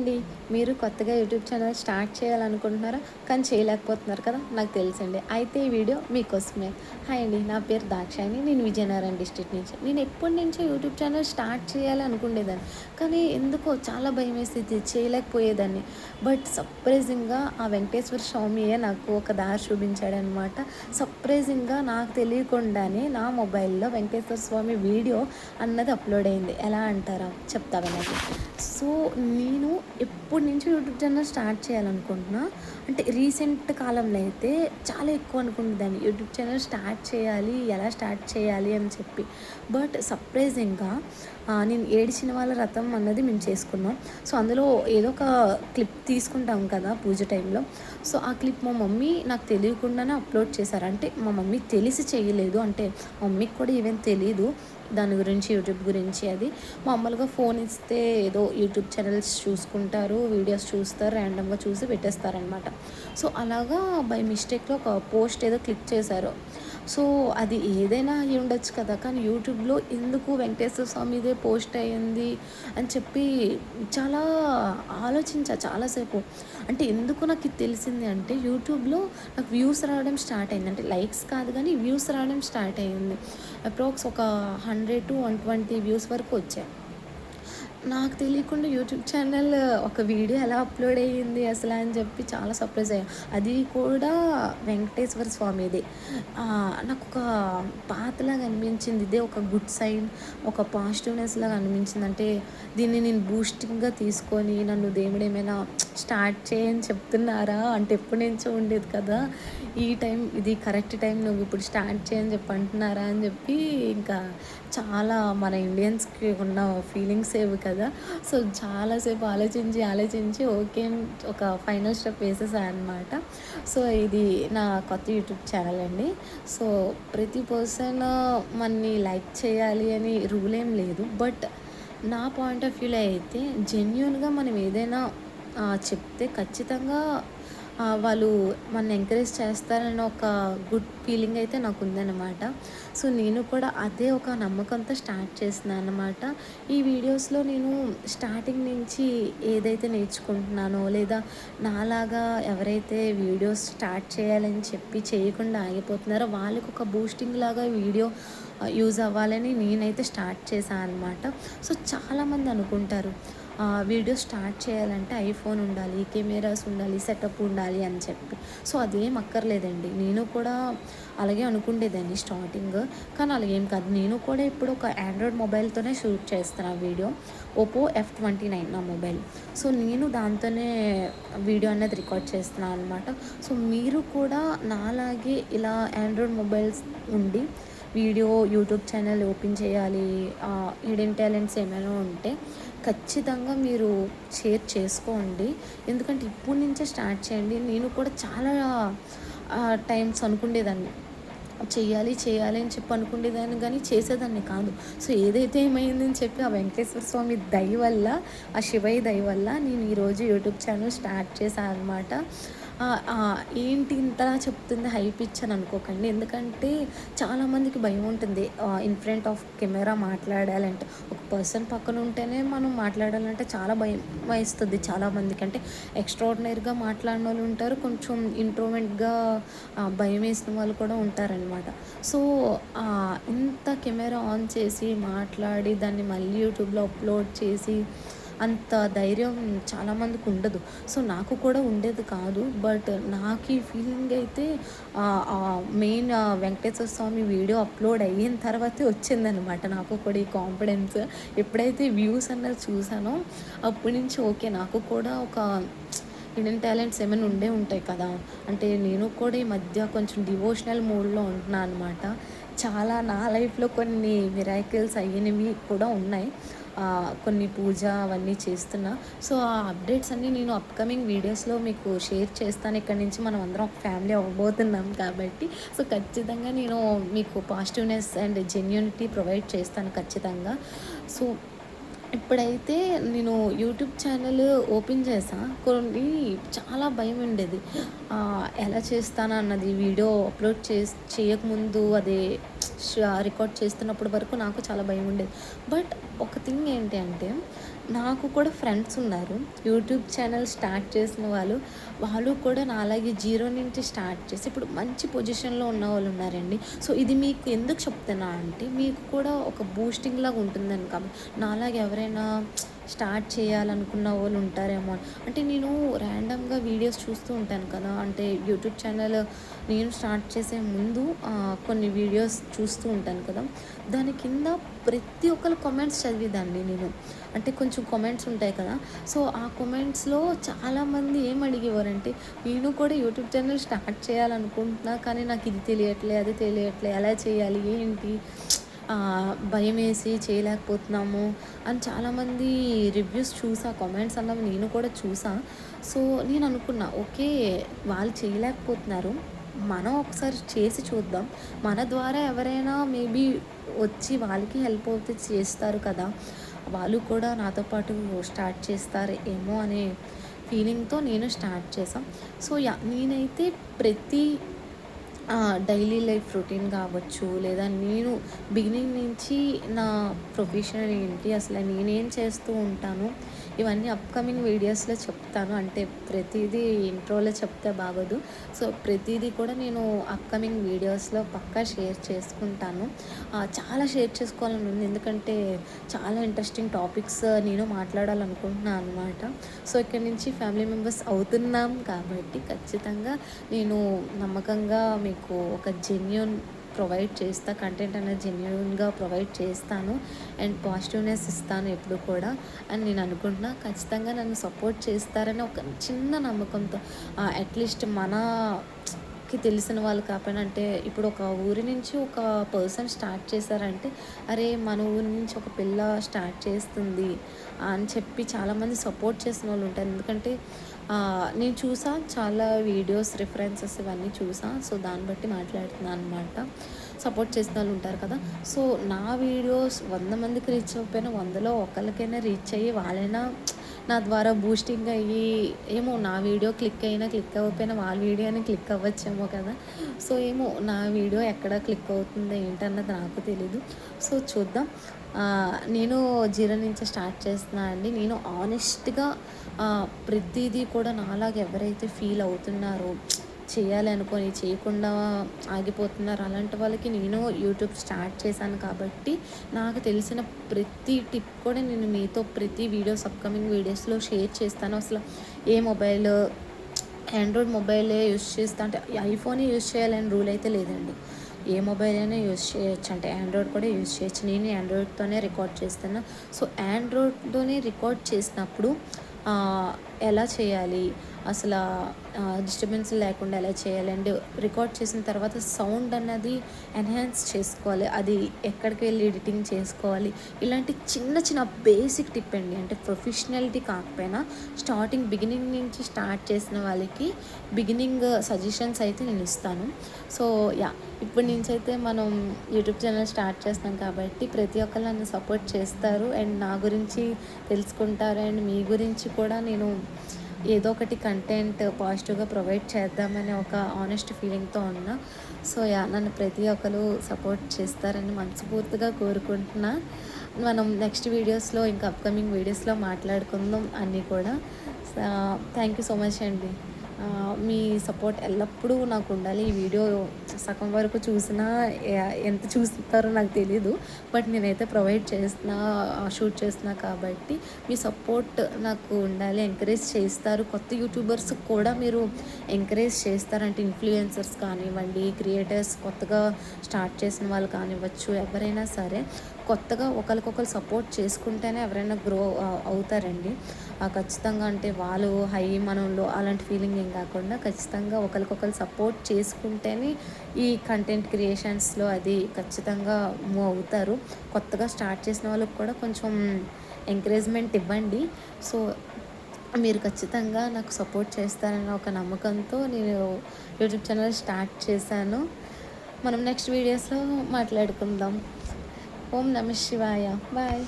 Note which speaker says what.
Speaker 1: అండి. మీరు కొత్తగా యూట్యూబ్ ఛానల్ స్టార్ట్ చేయాలనుకుంటున్నారా? కానీ చేయలేకపోతున్నారు కదా! నాకు తెలుసండి. అయితే ఈ వీడియో మీకోసమే. హాయ్ అండి. నా పేరు దాక్షాయణి. నేను విజయనగరం డిస్ట్రిక్ట్ నుంచి. నేను ఎప్పటినుంచో యూట్యూబ్ ఛానల్ స్టార్ట్ చేయాలి అనుకునేదాన్ని. కానీ ఎందుకో చాలా భయమేసేది. చేయలేకపోయేదాన్ని. బట్ సర్ప్రైజింగ్‌గా ఆ వెంకటేశ్వర స్వామియే నాకు ఒక దారి చూపించాడనమాట. సర్ప్రైజింగ్‌గా నాకు తెలియకుండానే నా మొబైల్‌లో వెంకటేశ్వర స్వామి వీడియో అన్నది అప్‌లోడ్ అయింది. ఎలా అంటారా? చెప్తా వినండి. సో, నేను ఎప్పటినుంచో యూట్యూబ్ ఛానల్ స్టార్ట్ చేయాలనుకుంటున్నా. అంటే రీసెంట్ కాలంలో అయితే చాలా ఎక్కువ అనుకునేదాన్ని. యూట్యూబ్ ఛానల్ స్టార్ట్ చేయాలి, ఎలా స్టార్ట్ చేయాలి అని చెప్పి. బట్ సర్ప్రైజింగ్‌గా నేను 7 సినిమాల రథం అన్నది మేము చేసుకున్నాం. సో, అందులో ఏదో ఒక క్లిప్ తీసుకుంటాం కదా పూజ టైంలో. సో, ఆ క్లిప్ మా మమ్మీ నాకు తెలియకుండానే అప్‌లోడ్ చేశారు. అంటే మా మమ్మీకి తెలిసి చేయలేదు. అంటే మా మమ్మీకి కూడా ఈవెన్ తెలీదు దాని గురించి, యూట్యూబ్ గురించి అది. మామూలుగా ఫోన్ ఇస్తే ఏదో యూట్యూబ్ ఛానల్స్ చూసుకుంటారు, వీడియోస్ చూస్తారు, ర్యాండమ్‌గా చూసి పెట్టేస్తారనమాట. సో, అలాగా బై మిస్టేక్‌లో ఒక పోస్ట్ ఏదో క్లిక్ చేశారు. సో, అది ఏదైనా అయ్యి ఉండొచ్చు కదా! కానీ యూట్యూబ్‌లో ఎందుకు వెంకటేశ్వర స్వామిదే పోస్ట్ అయ్యింది అని చెప్పి చాలా ఆలోచించా చాలాసేపు. అంటే ఎందుకు నాకు ఇది తెలిసింది అంటే యూట్యూబ్‌లో నాకు వ్యూస్ రావడం స్టార్ట్ అయింది. అంటే లైక్స్ కాదు కానీ వ్యూస్ రావడం స్టార్ట్ అయింది. అప్రాక్స్ ఒక 100-120 వ్యూస్ వరకు వచ్చాయి. నాకు తెలియకుండా యూట్యూబ్ ఛానల్ ఒక వీడియో ఎలా అప్లోడ్ అయ్యింది అసలు అని చెప్పి చాలా సర్ప్రైజ్ అయ్యా. అది కూడా వెంకటేశ్వర స్వామిది. నాకు ఒక పాతలాగా అనిపించింది. ఇదే ఒక గుడ్ సైన్, ఒక పాజిటివ్నెస్ లాగా అనిపించింది. అంటే దీన్ని నేను బూస్టింగ్గా తీసుకొని నన్ను దేవుడు ఏమైనా స్టార్ట్ చేయని చెప్తున్నారా? అంటే ఎప్పటి నుంచో ఉండేది కదా, ఈ టైం ఇది కరెక్ట్ టైం, నువ్వు ఇప్పుడు స్టార్ట్ చేయని చెప్పి అంటున్నారా అని చెప్పి ఇంకా చాలా మన ఇండియన్స్కి ఉన్న ఫీలింగ్స్ ఏవి కదా. సో, చాలాసేపు ఆలోచించి ఓకే ఒక ఫైనల్ స్టెప్ వేసేసాను అనమాట. సో, ఇది నా కొత్త యూట్యూబ్ ఛానల్ అండి. సో, ప్రతి పర్సన్ మనని లైక్ చేయాలి అని రూల్ ఏం లేదు. బట్ నా పాయింట్ ఆఫ్ వ్యూలో అయితే జెన్యూన్గా మనం ఏదైనా చెప్తే ఖచ్చితంగా వాళ్ళు మనని ఎంకరేజ్ చేస్తారని ఒక గుడ్ ఫీలింగ్ అయితే నాకు ఉందన్నమాట. సో, నేను కూడా అదే ఒక నమ్మకంతో స్టార్ట్ చేస్తున్నాను అనమాట. ఈ వీడియోస్లో నేను స్టార్టింగ్ నుంచి ఏదైతే నేర్చుకుంటున్నానో, లేదా నాలాగా ఎవరైతే వీడియోస్ స్టార్ట్ చేయాలని చెప్పి చేయకుండా ఆగిపోతున్నారో వాళ్ళకి ఒక బూస్టింగ్ లాగా వీడియో యూజ్ అవ్వాలని నేనైతే స్టార్ట్ చేశాను అనమాట. సో, చాలామంది అనుకుంటారు వీడియో స్టార్ట్ చేయాలంటే ఐఫోన్ ఉండాలి, కెమెరాస్ ఉండాలి, సెటప్ ఉండాలి అని చెప్పి. సో, అదేం అక్కర్లేదండి. నేను కూడా అలాగే అనుకుండేదాన్ని స్టార్టింగ్. కానీ అలాగేం కాదు. నేను కూడా ఇప్పుడు ఒక ఆండ్రాయిడ్ మొబైల్తోనే షూట్ చేస్తున్నా వీడియో. ఒప్పో F29 నా మొబైల్. సో, నేను దాంతోనే వీడియో అనేది రికార్డ్ చేస్తున్నాను అనమాట. సో, మీరు కూడా నాలాగే ఇలా ఆండ్రాయిడ్ మొబైల్స్ ఉండి వీడియో యూట్యూబ్ ఛానల్ ఓపెన్ చేయాలి, హిడెన్ టాలెంట్స్ ఏమైనా ఉంటే ఖచ్చితంగా మీరు షేర్ చేసుకోండి. ఎందుకంటే ఇప్పటి నుంచే స్టార్ట్ చేయండి. నేను కూడా చాలా టైమ్స్ అనుకునేదాన్ని చేయాలి అని చెప్పి అనుకునేదాన్ని కానీ చేసేదాన్ని కాదు. సో, ఏదైతే ఏమైందని చెప్పి ఆ వెంకటేశ్వర స్వామి దయ వల్ల, ఆ శివయ్య దయ వల్ల నేను ఈరోజు యూట్యూబ్ ఛానల్ స్టార్ట్ చేశాను అనమాట. ఏంటి ఇంతలా చెప్తుంది హైప్ ఇచ్చాను అనుకోకండి. ఎందుకంటే చాలామందికి భయం ఉంటుంది. ఇన్ ఫ్రంట్ ఆఫ్ కెమెరా మాట్లాడాలంటే, ఒక పర్సన్ పక్కన ఉంటేనే మనం మాట్లాడాలంటే చాలా భయం వేస్తుంది చాలామందికి. అంటే ఎక్స్ట్రాడినరీగా మాట్లాడిన వాళ్ళు ఉంటారు, కొంచెం ఇంట్రోవర్ట్‌గా భయం వేసిన వాళ్ళు కూడా ఉంటారనమాట. సో, ఇంత కెమెరా ఆన్ చేసి మాట్లాడి దాన్ని మళ్ళీ యూట్యూబ్లో అప్లోడ్ చేసి అంత ధైర్యం చాలామందికి ఉండదు. సో, నాకు కూడా ఉండేది కాదు. బట్ నాకు ఈ ఫీలింగ్ అయితే మెయిన్ వెంకటేశ్వర స్వామి వీడియో అప్లోడ్ అయిన తర్వాతే వచ్చిందనమాట నాకు కూడా ఈ కాన్ఫిడెన్స్. ఎప్పుడైతే వ్యూస్ అన్నది చూసానో అప్పటి నుంచి ఓకే, నాకు కూడా ఒక హిడెన్ టాలెంట్స్ ఏమైనా ఉండే ఉంటాయి కదా. అంటే నేను కూడా ఈ మధ్య కొంచెం డివోషనల్ మూడ్‌లో ఉంటున్నా అనమాట. చాలా నా లైఫ్‌లో కొన్ని మిరాకిల్స్ అయ్యినవి కూడా ఉన్నాయి. కొన్ని పూజ అవన్నీ చేస్తున్నా. సో, ఆ అప్డేట్స్ అన్నీ నేను అప్‌కమింగ్ వీడియోస్‌లో మీకు షేర్ చేస్తాను. ఇక్కడి నుంచి మనం అందరం ఒక ఫ్యామిలీ అవ్వబోతున్నాం కాబట్టి. సో, ఖచ్చితంగా నేను మీకు పాజిటివ్‌నెస్ అండ్ జెన్యూనిటీ ప్రొవైడ్ చేస్తాను ఖచ్చితంగా. సో, ఇప్పుడైతే నేను యూట్యూబ్ ఛానల్ ఓపెన్ చేశా. చాలా భయం ఉండేది. ఎలా చేస్తానన్నది వీడియో అప్లోడ్ చేయకముందు అది రికార్డ్ చేస్తున్నప్పటి వరకు నాకు చాలా భయం ఉండేది. బట్ ఒక థింగ్ ఏంటి అంటే నాకు కూడా ఫ్రెండ్స్ ఉన్నారు. యూట్యూబ్ ఛానల్ స్టార్ట్ చేసిన వాళ్ళు. వాళ్ళు కూడా నాలాగే జీరో నుంచి స్టార్ట్ చేసి ఇప్పుడు మంచి పొజిషన్‌లో ఉన్నవాళ్ళు ఉన్నారండి. సో, ఇది మీకు ఎందుకు చెప్తున్నా అంటే మీకు కూడా ఒక బూస్టింగ్ లాగా ఉంటుందని నాలాగా ఎవరైనా స్టార్ట్ చేయాలనుకున్న వాళ్ళు ఉంటారేమో అని. అంటే నేను ర్యాండమ్‌గా వీడియోస్ చూస్తూ ఉంటాను కదా! అంటే యూట్యూబ్ ఛానల్ నేను స్టార్ట్ చేసే ముందు కొన్ని వీడియోస్ చూస్తూ ఉంటాను కదా! దాని కింద ప్రతి ఒక్కళ్ళ కామెంట్స్ చదివేదాన్ని నేను. అంటే కొంచెం కామెంట్స్ ఉంటాయి కదా! సో, ఆ కామెంట్స్‌లో చాలామంది ఏం అడిగేవారంటే, నేను కూడా యూట్యూబ్ ఛానల్ స్టార్ట్ చేయాలనుకుంటున్నా, కానీ నాకు ఇది తెలియట్లే, అది తెలియట్లే, ఎలా చేయాలి, ఏంటి భయమేసి చేయలేకపోతున్నాము అని చాలామంది రివ్యూస్ చూసా, కామెంట్స్ అన్నవి నేను కూడా చూసా. సో, నేను అనుకున్నా ఓకే, వాళ్ళు చేయలేకపోతున్నారు. మనం ఒకసారి చేసి చూద్దాం. మన ద్వారా ఎవరైనా మేబీ వచ్చి వాళ్ళకి హెల్ప్ అవుతే చేస్తారు కదా! వాళ్ళు కూడా నాతో పాటు స్టార్ట్ చేస్తారు ఏమో అనే ఫీలింగ్‌తో నేను స్టార్ట్ చేశాం. So, yeah! నేనైతే ప్రతి డైలీ లైఫ్ రొటీన్ కావచ్చు, లేదా నేను బిగినింగ్ నుంచి నా ప్రొఫెషన్ ఏంటి, అసలు నేనేం చేస్తూ ఉంటాను, ఇవన్నీ అప్కమింగ్ వీడియోస్లో చెప్తాను. అంటే ప్రతిదీ ఇంట్రోలో చెప్తే బాగోదు. సో, ప్రతిదీ కూడా నేను అప్కమింగ్ వీడియోస్లో పక్కా షేర్ చేసుకుంటాను. చాలా షేర్ చేసుకోవాలని ఉంది, ఎందుకంటే చాలా ఇంట్రెస్టింగ్ టాపిక్స్ నేను మాట్లాడాలనుకుంటున్నాను అనమాట. సో, ఇక్కడి నుంచి ఫ్యామిలీ మెంబర్స్ అవుతున్నాం కాబట్టి ఖచ్చితంగా నేను నమ్మకంగా మీకు ఒక జెన్యూన్ ప్రొవైడ్ చేస్తా, కంటెంట్ అనేది జెన్యూన్గా ప్రొవైడ్ చేస్తాను అండ్ పాజిటివ్నెస్ ఇస్తాను ఎప్పుడు కూడా అని నేను అనుకుంటున్నా. ఖచ్చితంగా నన్ను సపోర్ట్ చేస్తారని ఒక చిన్న నమ్మకంతో అట్లీస్ట్ మనకి తెలిసిన వాళ్ళు కాకపోయినా, అంటే ఇప్పుడు ఒక ఊరి నుంచి ఒక పర్సన్ స్టార్ట్ చేశారంటే, అరే మన ఊరి నుంచి ఒక పిల్ల స్టార్ట్ చేస్తుంది అని చెప్పి చాలామంది సపోర్ట్ చేసిన వాళ్ళు ఉంటారు. ఎందుకంటే నేను చూసా, చాలా వీడియోస్ రిఫరెన్సెస్ ఇవన్నీ చూసా. సో, దాన్ని బట్టి మాట్లాడుతున్నాను అనమాట. సపోర్ట్ చేసిన వాళ్ళు ఉంటారు కదా! సో, నా వీడియోస్ 100 మందికి రీచ్ అవ్వకపోయినా 100లో ఒకళ్ళకైనా రీచ్ అయ్యి వాళ్ళైనా నా ద్వారా బూస్టింగ్ అయ్యి, ఏమో నా వీడియో క్లిక్ అయినా క్లిక్ అవ్వకపోయినా వాళ్ళ వీడియో అని క్లిక్ అవ్వచ్చేమో కదా! సో, ఏమో నా వీడియో ఎక్కడ క్లిక్ అవుతుందో ఏంటన్నది నాకు తెలీదు. సో, చూద్దాం. నేను జీరో నుంచి స్టార్ట్ చేస్తున్నా అండి. నేను ఆనెస్ట్‌గా ప్రతిదీ కూడా నాలాగా ఎవరైతే ఫీల్ అవుతున్నారో, చేయాలి అనుకోని చేయకుండా ఆగిపోతున్నారు, అలాంటి వాళ్ళకి నేను యూట్యూబ్ స్టార్ట్ చేశాను కాబట్టి నాకు తెలిసిన ప్రతి టిప్ కూడా నేను మీతో ప్రతి వీడియోస్ అప్కమింగ్ వీడియోస్లో షేర్ చేస్తాను. అసలు ఏ మొబైల్, ఆండ్రాయిడ్ మొబైలే యూస్ చేస్తా, అంటే ఐఫోనే యూస్ చేయాలని రూల్ అయితే లేదండి. ఏ మొబైల్ అయినా యూస్ చేయొచ్చు, అంటే ఆండ్రాయిడ్ కూడా యూస్ చేయొచ్చు. నేను ఆండ్రాయిడ్తోనే రికార్డ్ చేస్తాను. సో, ఆండ్రాయిడ్తోనే రికార్డ్ చేసినప్పుడు ఎలా చేయాలి, అసలు డిస్టర్బెన్స్ లేకుండా ఎలా చేయాలి, అండ్ రికార్డ్ చేసిన తర్వాత సౌండ్ అన్నది ఎన్హాన్స్ చేసుకోవాలి, అది ఎక్కడికి వెళ్ళి ఎడిటింగ్ చేసుకోవాలి, ఇలాంటి చిన్న చిన్న బేసిక్ టిప్ అండి. అంటే ప్రొఫెషనాలిటీ కాకపోయినా స్టార్టింగ్ బిగినింగ్ నుంచి స్టార్ట్ చేసిన వాళ్ళకి బిగినింగ్ సజెషన్స్ అయితే నేను ఇస్తాను. సో, ఇప్పటి నుంచి అయితే మనం యూట్యూబ్ ఛానల్ స్టార్ట్ చేస్తున్నాం కాబట్టి ప్రతి ఒక్కరు నన్ను సపోర్ట్ చేస్తారు అండ్ నా గురించి తెలుసుకుంటారు అండ్ మీ గురించి కూడా నేను ఏదో ఒకటి కంటెంట్ పాజిటివ్గా ప్రొవైడ్ చేద్దామని ఒక ఆనెస్ట్ ఫీలింగ్తో ఉన్నా. సో, నన్ను ప్రతి ఒక్కరు సపోర్ట్ చేస్తారని మనస్ఫూర్తిగా కోరుకుంటున్నా. మనం నెక్స్ట్ వీడియోస్లో, ఇంకా అప్కమింగ్ వీడియోస్లో మాట్లాడుకుందాం అన్నీ కూడా. థ్యాంక్ యూ సో మచ్ అండి. మీ సపోర్ట్ ఎల్లప్పుడూ నాకు ఉండాలి. ఈ వీడియో సగం వరకు చూసినా ఎంత చూస్తారో నాకు తెలీదు, బట్ నేనైతే ప్రొవైడ్ చేస్తున్నా, షూట్ చేస్తున్నా కాబట్టి మీ సపోర్ట్ నాకు ఉండాలి. ఎంకరేజ్ చేస్తారు, కొత్త యూట్యూబర్స్ కూడా మీరు ఎంకరేజ్ చేస్తారంటే ఇన్ఫ్లుయెన్సర్స్ కానివ్వండి, క్రియేటర్స్ కొత్తగా స్టార్ట్ చేసిన వాళ్ళు కానివ్వచ్చు, ఎవరైనా సరే కొత్తగా ఒకరికొకరు సపోర్ట్ చేసుకుంటేనే ఎవరైనా గ్రో అవుతారండి. ఖచ్చితంగా అంటే వాళ్ళు హై మనంలో అలాంటి ఫీలింగ్ ఏం కాకుండా ఖచ్చితంగా ఒకరికొకరు సపోర్ట్ చేసుకుంటేనే ఈ కంటెంట్ క్రియేషన్స్లో అది ఖచ్చితంగా మూవ్ అవుతారు. కొత్తగా స్టార్ట్ చేసిన వాళ్ళకి కూడా కొంచెం ఎంకరేజ్మెంట్ ఇవ్వండి. సో, మీరు ఖచ్చితంగా నాకు సపోర్ట్ చేస్తారన్న ఒక నమ్మకంతో నేను యూట్యూబ్ ఛానల్ స్టార్ట్ చేశాను. మనం నెక్స్ట్ వీడియోస్లో మాట్లాడుకుందాం. ఓం నమ శివాయ. బాయ్.